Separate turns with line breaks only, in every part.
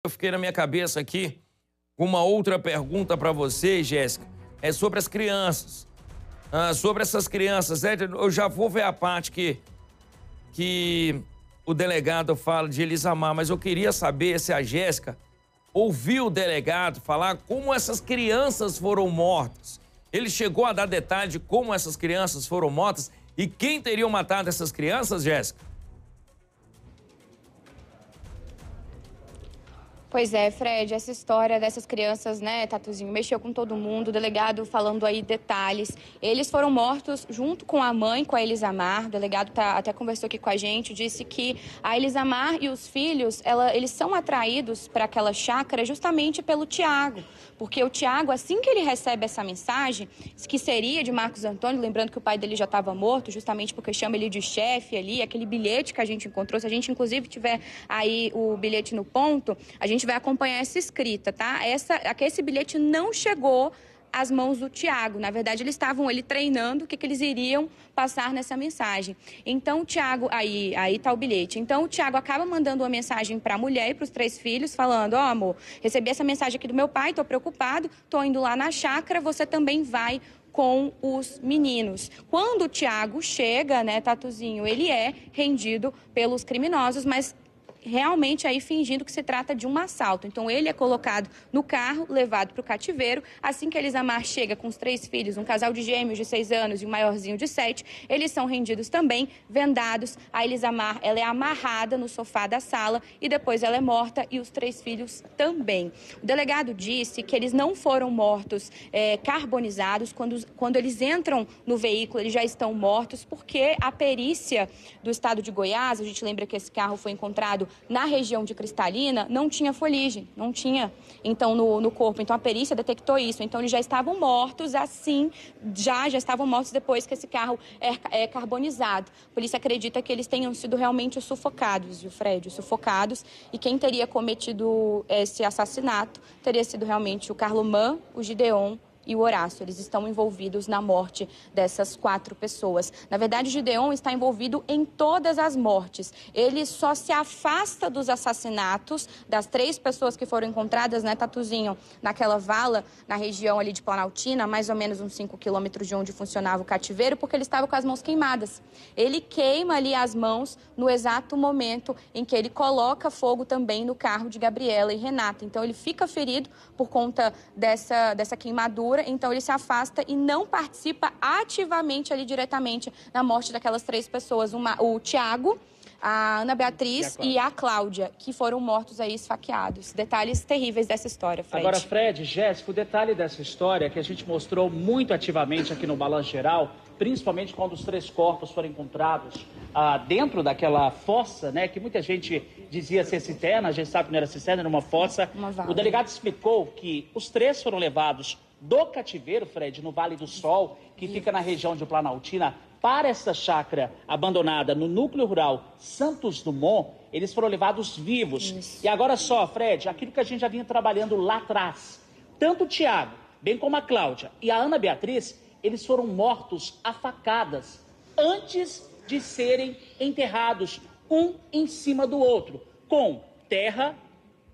Eu fiquei na minha cabeça aqui com uma outra pergunta para você, Jéssica. É sobre as crianças. Sobre essas crianças. Eu já vou ver a parte que o delegado fala de Elisamar, mas eu queria saber se a Jéssica ouviu o delegado falar como essas crianças foram mortas. Ele chegou a dar detalhe de como essas crianças foram mortas e quem teria matado essas crianças, Jéssica?
Pois é, Fred, essa história dessas crianças, né, Tatuzinho, mexeu com todo mundo, o delegado falando aí detalhes. Eles foram mortos junto com a mãe, com a Elisamar. O delegado até conversou aqui com a gente, disse que a Elisamar e os filhos, eles são atraídos para aquela chácara justamente pelo Tiago. Porque o Tiago, assim que ele recebe essa mensagem, que seria de Marcos Antônio, lembrando que o pai dele já estava morto, justamente porque chama ele de chefe ali, aquele bilhete que a gente encontrou, se a gente inclusive tiver aí o bilhete no ponto, a gente vai acompanhar essa escrita, tá? Esse bilhete não chegou às mãos do Tiago. Na verdade, eles estavam ali treinando o que eles iriam passar nessa mensagem. Então, o Tiago, aí tá o bilhete. Então, o Tiago acaba mandando uma mensagem para a mulher e para os 3 filhos, falando: ó, amor, recebi essa mensagem aqui do meu pai, tô preocupado, tô indo lá na chácara, você também vai com os meninos. Quando o Tiago chega, né, Tatuzinho, ele é rendido pelos criminosos, mas realmente aí fingindo que se trata de um assalto. Então ele é colocado no carro, levado para o cativeiro. Assim que Elisamar chega com os 3 filhos, um casal de gêmeos de 6 anos e um maiorzinho de 7, eles são rendidos também, vendados. A Elisamar, ela é amarrada no sofá da sala e depois ela é morta e os 3 filhos também. O delegado disse que eles não foram mortos carbonizados. Quando eles entram no veículo, eles já estão mortos, porque a perícia do estado de Goiás, a gente lembra que esse carro foi encontrado na região de Cristalina, não tinha fuligem, não tinha, então, no corpo. Então, a perícia detectou isso. Então, eles já estavam mortos, assim, já estavam mortos depois que esse carro é carbonizado. A polícia acredita que eles tenham sido realmente sufocados, viu, Fred? Sufocados. E quem teria cometido esse assassinato teria sido realmente o Carlomã, o Gideon e o Horácio. Eles estão envolvidos na morte dessas 4 pessoas. Na verdade, o Gideon está envolvido em todas as mortes. Ele só se afasta dos assassinatos das 3 pessoas que foram encontradas, né, Tatuzinho, naquela vala, na região ali de Planaltina, mais ou menos uns 5 quilômetros de onde funcionava o cativeiro, porque ele estava com as mãos queimadas. Ele queima ali as mãos no exato momento em que ele coloca fogo também no carro de Gabriela e Renata. Então, ele fica ferido por conta dessa queimadura. Então ele se afasta e não participa ativamente ali diretamente na morte daquelas 3 pessoas, o Tiago, a Ana Beatriz e a Cláudia, que foram mortos aí esfaqueados. Detalhes terríveis dessa história, Fred.
Agora, Fred, Jéssica, o detalhe dessa história que a gente mostrou muito ativamente aqui no Balanço Geral, principalmente quando os 3 corpos foram encontrados dentro daquela fossa, né, que muita gente dizia ser cisterna, a gente sabe que não era cisterna, era uma fossa. O delegado explicou que os 3 foram levados do cativeiro, Fred, no Vale do Sol, que fica na região de Planaltina, para essa chácara abandonada no núcleo rural Santos Dumont. Eles foram levados vivos. Isso. E agora só, Fred, aquilo que a gente já vinha trabalhando lá atrás. Tanto o Tiago, bem como a Cláudia e a Ana Beatriz, eles foram mortos a facadas antes de serem enterrados, um em cima do outro, com terra,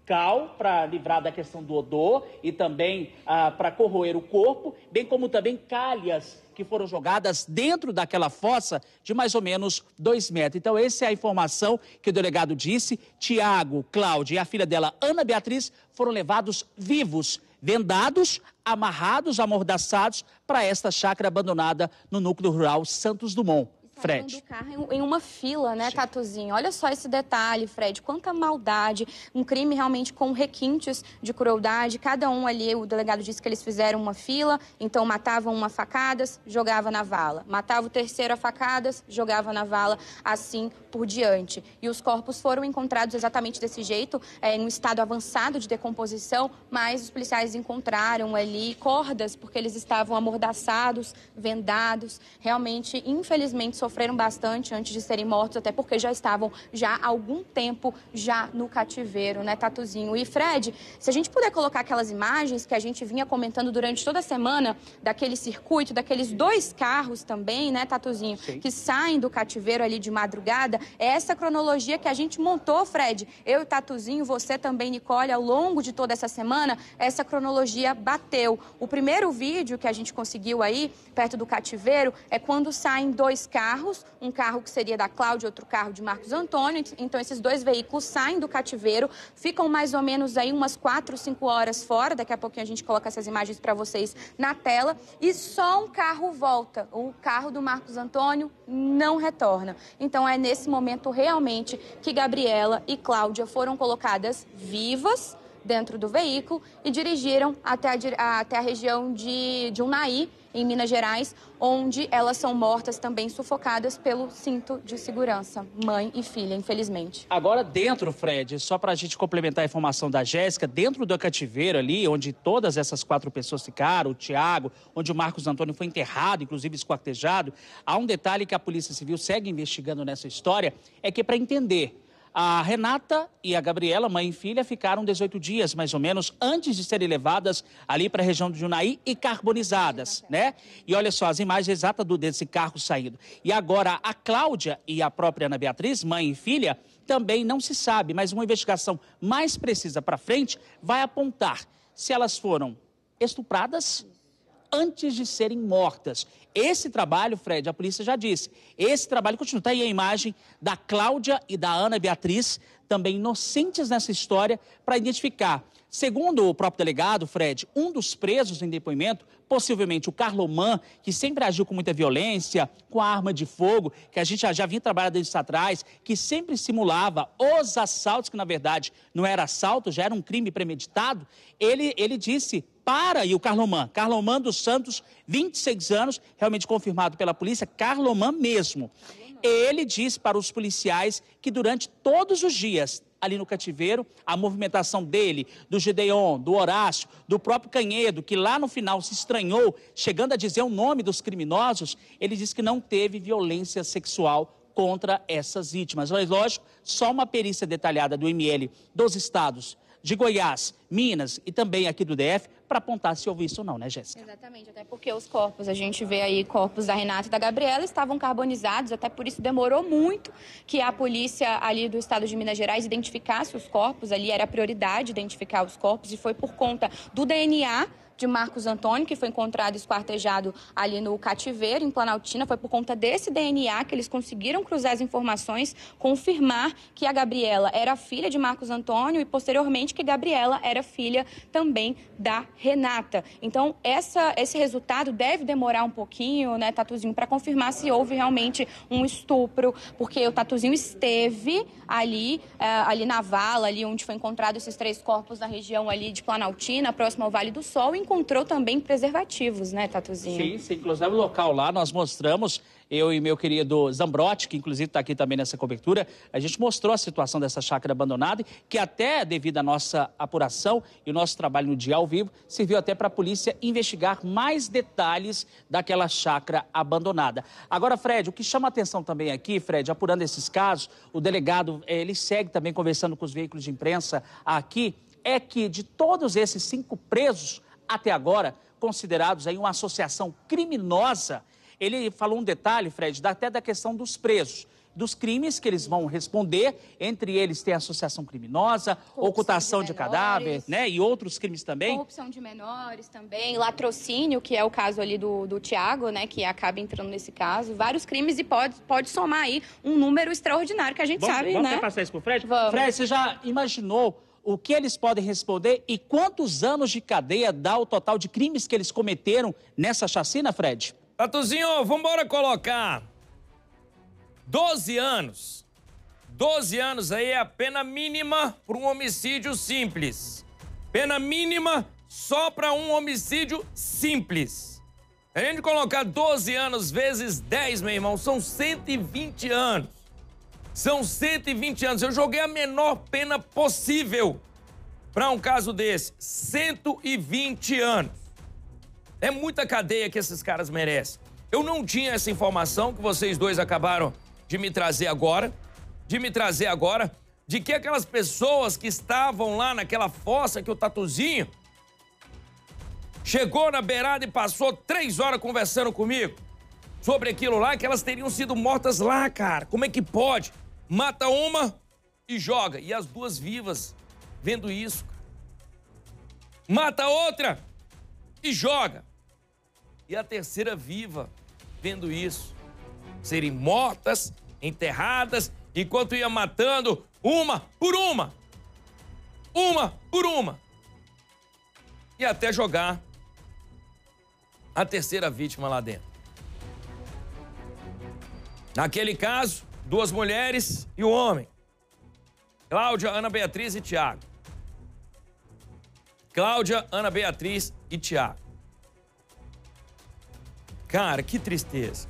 cal, para livrar da questão do odor e também para corroer o corpo, bem como também calhas que foram jogadas dentro daquela fossa de mais ou menos 2 metros. Então, essa é a informação que o delegado disse. Tiago, Cláudia e a filha dela, Ana Beatriz, foram levados vivos, vendados, amarrados, amordaçados para esta chácara abandonada no núcleo rural Santos Dumont. Fred.
Do carro em uma fila, né, Tatuzinho? Olha só esse detalhe, Fred. Quanta maldade. Um crime realmente com requintes de crueldade. Cada um ali, o delegado disse que eles fizeram uma fila, então matavam uma a facadas, jogava na vala. Matava o terceiro a facadas, jogava na vala, assim por diante. E os corpos foram encontrados exatamente desse jeito, em um estado avançado de decomposição, mas os policiais encontraram ali cordas, porque eles estavam amordaçados, vendados. Realmente, infelizmente, sofreram bastante antes de serem mortos, até porque já estavam há algum tempo já no cativeiro, né, Tatuzinho? E Fred, se a gente puder colocar aquelas imagens que a gente vinha comentando durante toda a semana, daquele circuito, daqueles 2 carros também, né, Tatuzinho,
Sim.
que saem do cativeiro ali de madrugada, é essa cronologia que a gente montou, Fred. Eu e Tatuzinho, você também, Nicole, ao longo de toda essa semana, essa cronologia bateu. O primeiro vídeo que a gente conseguiu aí, perto do cativeiro, é quando saem 2 carros, um carro que seria da Cláudia e outro carro de Marcos Antônio. Então, esses 2 veículos saem do cativeiro, ficam mais ou menos aí umas 4, 5 horas fora. Daqui a pouquinho a gente coloca essas imagens para vocês na tela. E só um carro volta. O carro do Marcos Antônio não retorna. Então, é nesse momento realmente que Gabriela e Cláudia foram colocadas vivas dentro do veículo e dirigiram até a região de Unai, em Minas Gerais, onde elas são mortas também sufocadas pelo cinto de segurança, mãe e filha, infelizmente.
Agora dentro, Fred, só para a gente complementar a informação da Jéssica, dentro do cativeiro ali, onde todas essas 4 pessoas ficaram, o Tiago, onde o Marcos Antônio foi enterrado, inclusive esquartejado, há um detalhe que a Polícia Civil segue investigando nessa história, é que para entender, a Renata e a Gabriela, mãe e filha, ficaram 18 dias, mais ou menos, antes de serem levadas ali para a região de Unai e carbonizadas, né? E olha só, as imagens exatas desse carro saindo. E agora, a Cláudia e a própria Ana Beatriz, mãe e filha, também não se sabe, mas uma investigação mais precisa para frente vai apontar se elas foram estupradas antes de serem mortas. Esse trabalho, Fred, a polícia já disse, esse trabalho continua. Está aí a imagem da Cláudia e da Ana Beatriz, também inocentes nessa história, para identificar. Segundo o próprio delegado, Fred, um dos presos em depoimento, possivelmente o Carloman, que sempre agiu com muita violência, com a arma de fogo, que a gente já vinha trabalhando isso atrás, que sempre simulava os assaltos, que na verdade não era assalto, já era um crime premeditado, ele disse... E o Carloman dos Santos, 26 anos, realmente confirmado pela polícia, Carloman mesmo. Ele disse para os policiais que durante todos os dias, ali no cativeiro, a movimentação dele, do Gedeon, do Horácio, do próprio Canhedo, que lá no final se estranhou, chegando a dizer o nome dos criminosos, ele disse que não teve violência sexual contra essas vítimas. Mas, lógico, só uma perícia detalhada do ML dos estados de Goiás, Minas e também aqui do DF, para apontar se houve isso ou não, né, Jéssica?
Exatamente, até porque os corpos, a gente vê aí corpos da Renata e da Gabriela, estavam carbonizados, até por isso demorou muito que a polícia ali do estado de Minas Gerais identificasse os corpos, ali era a prioridade identificar os corpos, e foi por conta do DNA de Marcos Antônio, que foi encontrado esquartejado ali no cativeiro, em Planaltina. Foi por conta desse DNA que eles conseguiram cruzar as informações, confirmar que a Gabriela era filha de Marcos Antônio e, posteriormente, que Gabriela era filha também da Renata. Então, esse resultado deve demorar um pouquinho, né, Tatuzinho, para confirmar se houve realmente um estupro, porque o Tatuzinho esteve ali na vala, ali onde foi encontrado esses 3 corpos na região ali de Planaltina, próximo ao Vale do Sol, e encontrou também preservativos, né, Tatuzinho?
Sim, inclusive o local lá nós mostramos, eu e meu querido Zambrotti, que inclusive está aqui também nessa cobertura, a gente mostrou a situação dessa chácara abandonada, que até devido à nossa apuração e o nosso trabalho no dia ao vivo, serviu até para a polícia investigar mais detalhes daquela chácara abandonada. Agora, Fred, o que chama a atenção também aqui, Fred, apurando esses casos, o delegado, ele segue também conversando com os veículos de imprensa aqui, é que de todos esses 5 presos, até agora, considerados aí uma associação criminosa, ele falou um detalhe, Fred, até da questão dos presos, dos crimes que eles vão responder, entre eles tem associação criminosa, ocultação de cadáver, né, e outros crimes também.
Corrupção de menores também, latrocínio, que é o caso ali do Tiago, né, que acaba entrando nesse caso, vários crimes, e pode somar aí um número extraordinário que a gente sabe, né?
Vamos passar isso pro Fred?
Vamos.
Fred, você já imaginou o que eles podem responder e quantos anos de cadeia dá o total de crimes que eles cometeram nessa chacina, Fred?
Tatuzinho, vamos embora colocar 12 anos. 12 anos aí é a pena mínima para um homicídio simples. Pena mínima só para um homicídio simples. A gente colocar 12 anos vezes 10, meu irmão, são 120 anos. São 120 anos. Eu joguei a menor pena possível para um caso desse. 120 anos. É muita cadeia que esses caras merecem. Eu não tinha essa informação que vocês dois acabaram de me trazer agora, de que aquelas pessoas que estavam lá naquela fossa que o Tatuzinho chegou na beirada e passou 3 horas conversando comigo sobre aquilo lá, que elas teriam sido mortas lá, cara. Como é que pode? Mata uma e joga. E as duas vivas vendo isso. Mata outra e joga. E a terceira viva vendo isso. Serem mortas, enterradas, enquanto ia matando uma por uma. Uma por uma. E até jogar a terceira vítima lá dentro. Naquele caso, 2 mulheres e um homem. Cláudia, Ana Beatriz e Tiago. Cláudia, Ana Beatriz e Tiago. Cara, que tristeza.